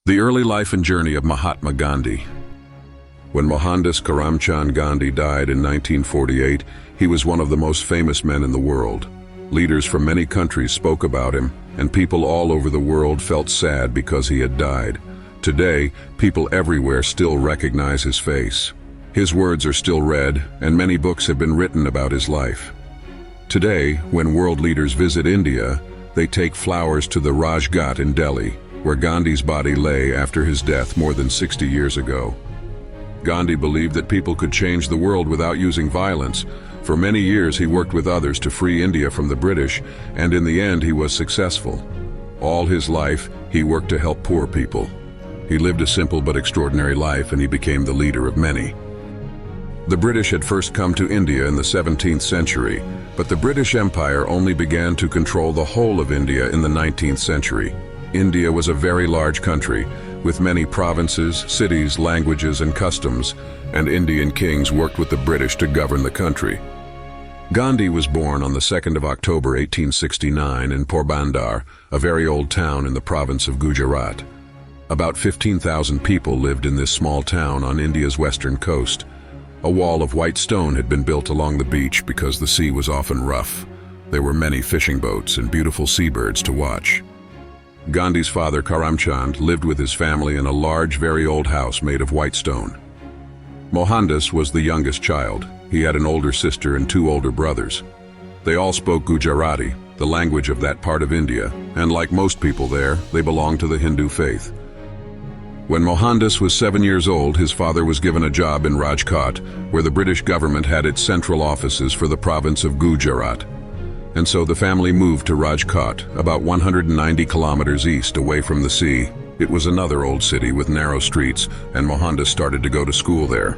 The early life and journey of Mahatma Gandhi. When Mohandas Gandhi died in 1948, he was one of the most famous men in the world. Leaders from many countries spoke about him, and people all over the world felt sad because he had died. Today, people everywhere still recognize his face. His words are still read, and many books have been written about his life. Today, when world leaders visit India, they take flowers to the Raj Ghat in Delhi, where Gandhi's body lay after his death more than 60 years ago. Gandhi believed that people could change the world without using violence. For many years he worked with others to free India from the British, and in the end he was successful. All his life, he worked to help poor people. He lived a simple but extraordinary life, and he became the leader of many. The British had first come to India in the 17th century, but the British Empire only began to control the whole of India in the 19th century. India was a very large country, with many provinces, cities, languages, and customs, and Indian kings worked with the British to govern the country. Gandhi was born on the 2nd of October 1869 in Porbandar, a very old town in the province of Gujarat. About 15,000 people lived in this small town on India's western coast. A wall of white stone had been built along the beach because the sea was often rough. There were many fishing boats and beautiful seabirds to watch. Gandhi's father, Karamchand, lived with his family in a large, very old house made of white stone. Mohandas was the youngest child. He had an older sister and two older brothers. They all spoke Gujarati, the language of that part of India, and like most people there, they belonged to the Hindu faith. When Mohandas was 7 years old, his father was given a job in Rajkot, where the British government had its central offices for the province of Gujarat. And so the family moved to Rajkot, about 190 kilometers east away from the sea. It was another old city with narrow streets, and Mohandas started to go to school there.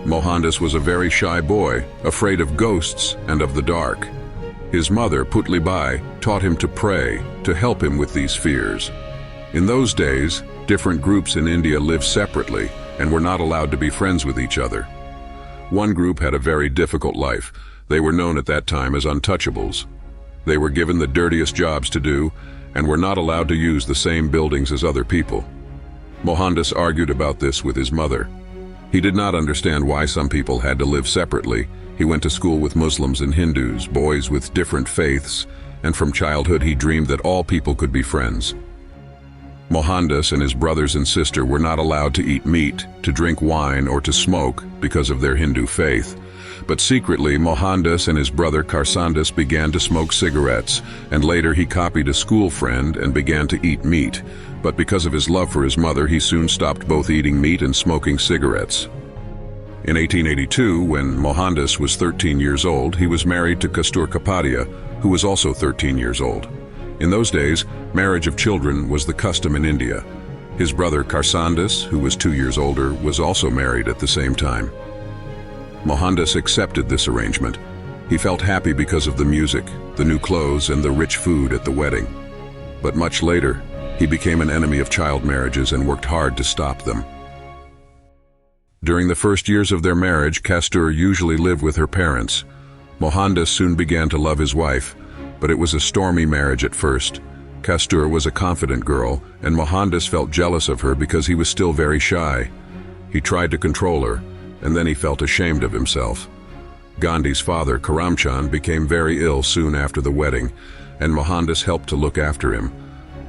Mohandas was a very shy boy, afraid of ghosts and of the dark. His mother, Putlibai, taught him to pray to help him with these fears. In those days, different groups in India lived separately and were not allowed to be friends with each other. One group had a very difficult life. They were known at that time as untouchables. They were given the dirtiest jobs to do and were not allowed to use the same buildings as other people. Mohandas argued about this with his mother. He did not understand why some people had to live separately. He went to school with Muslims and Hindus, boys with different faiths, and from childhood he dreamed that all people could be friends. Mohandas and his brothers and sister were not allowed to eat meat, to drink wine, or to smoke because of their Hindu faith. But secretly, Mohandas and his brother Karsandas began to smoke cigarettes, and later he copied a school friend and began to eat meat. But because of his love for his mother, he soon stopped both eating meat and smoking cigarettes. In 1882, when Mohandas was 13 years old, he was married to Kastur Kapadia, who was also 13 years old. In those days, marriage of children was the custom in India. His brother Karsandas, who was 2 years older, was also married at the same time. Mohandas accepted this arrangement. He felt happy because of the music, the new clothes, and the rich food at the wedding. But much later, he became an enemy of child marriages and worked hard to stop them. During the first years of their marriage, Kastur usually lived with her parents. Mohandas soon began to love his wife, but it was a stormy marriage at first. Kastur was a confident girl, and Mohandas felt jealous of her because he was still very shy. He tried to control her, and then he felt ashamed of himself. Gandhi's father, Karamchand, became very ill soon after the wedding, and Mohandas helped to look after him.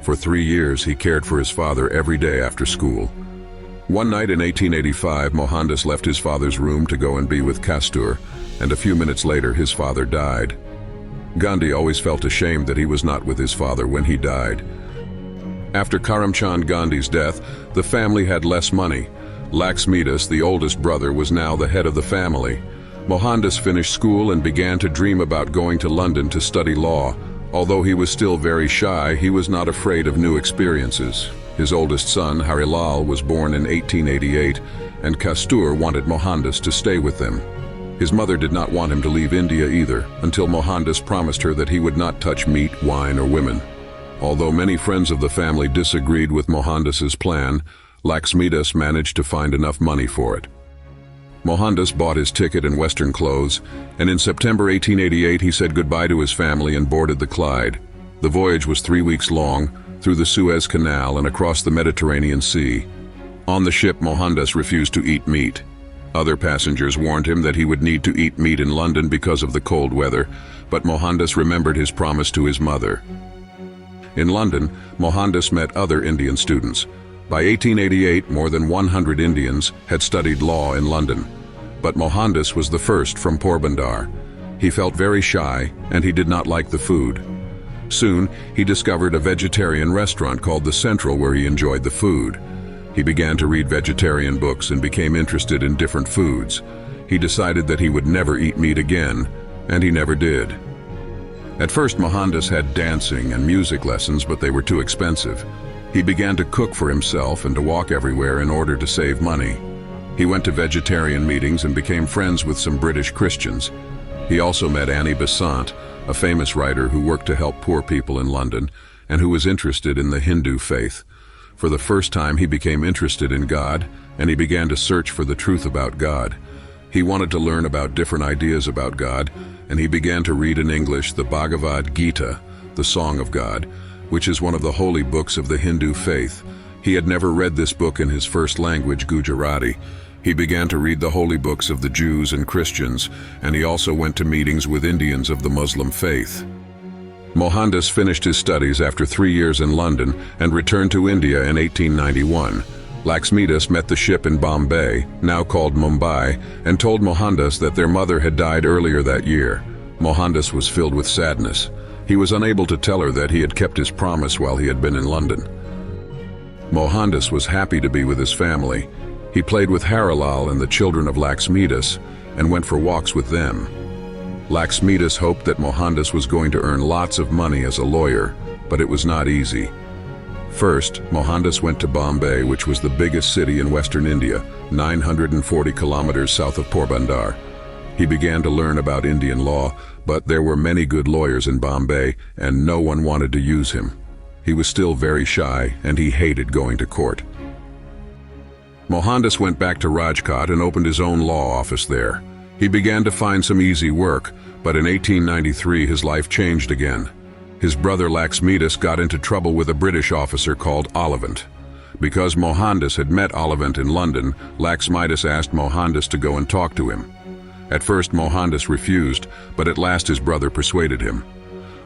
For 3 years, he cared for his father every day after school. One night in 1885, Mohandas left his father's room to go and be with Kastur, and a few minutes later, his father died. Gandhi always felt ashamed that he was not with his father when he died. After Karamchand Gandhi's death, the family had less money. Laxmidas, the oldest brother, was now the head of the family. Mohandas finished school and began to dream about going to London to study law. Although he was still very shy, he was not afraid of new experiences. His oldest son, Harilal, was born in 1888, and Kastur wanted Mohandas to stay with them. His mother did not want him to leave India either, until Mohandas promised her that he would not touch meat, wine, or women. Although many friends of the family disagreed with Mohandas's plan, Laxmidas managed to find enough money for it. Mohandas bought his ticket and Western clothes, and in September 1888 he said goodbye to his family and boarded the Clyde. The voyage was 3 weeks long. through the Suez Canal and across the Mediterranean Sea. On the ship, Mohandas refused to eat meat. Other passengers warned him that he would need to eat meat in London because of the cold weather, but Mohandas remembered his promise to his mother. In London, Mohandas met other Indian students. By 1888, more than 100 Indians had studied law in London, but Mohandas was the first from Porbandar. He felt very shy, and he did not like the food. Soon, he discovered a vegetarian restaurant called The Central where he enjoyed the food. He began to read vegetarian books and became interested in different foods. He decided that he would never eat meat again, and he never did. At first, Mohandas had dancing and music lessons, but they were too expensive. He began to cook for himself and to walk everywhere in order to save money. He went to vegetarian meetings and became friends with some British Christians. He also met Annie Besant, a famous writer who worked to help poor people in London and who was interested in the Hindu faith. For the first time, he became interested in God, and he began to search for the truth about God. He wanted to learn about different ideas about God, and he began to read in English the Bhagavad Gita, the Song of God, which is one of the holy books of the Hindu faith. He had never read this book in his first language, Gujarati. He began to read the holy books of the Jews and Christians, and he also went to meetings with Indians of the Muslim faith. Mohandas finished his studies after 3 years in London and returned to India in 1891. Laxmidas met the ship in Bombay, now called Mumbai, and told Mohandas that their mother had died earlier that year. Mohandas was filled with sadness. He was unable to tell her that he had kept his promise while he had been in London. Mohandas was happy to be with his family. He played with Harilal and the children of Laxmidas and went for walks with them. Laxmidas hoped that Mohandas was going to earn lots of money as a lawyer, but it was not easy. First, Mohandas went to Bombay, which was the biggest city in western India, 940 kilometers south of Porbandar. He began to learn about Indian law, but there were many good lawyers in Bombay, and no one wanted to use him. He was still very shy, and he hated going to court. Mohandas went back to Rajkot and opened his own law office there. He began to find some easy work, but in 1893 his life changed again. His brother Laxmidas got into trouble with a British officer called Ollivant. Because Mohandas had met Ollivant in London, Laxmidas asked Mohandas to go and talk to him. At first Mohandas refused, but at last his brother persuaded him.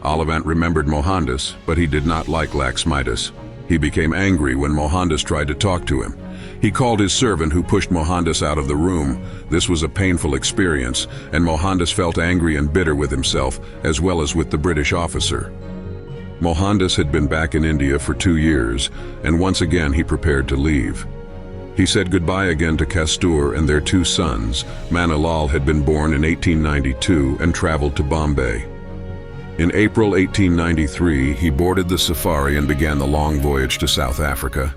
Ollivant remembered Mohandas, but he did not like Laxmidas. He became angry when Mohandas tried to talk to him. He called his servant, who pushed Mohandas out of the room. This was a painful experience, and Mohandas felt angry and bitter with himself, as well as with the British officer. Mohandas had been back in India for 2 years, and once again he prepared to leave. He said goodbye again to Kastur and their 2 sons. Manilal had been born in 1892 and traveled to Bombay. In April 1893, he boarded the safari and began the long voyage to South Africa.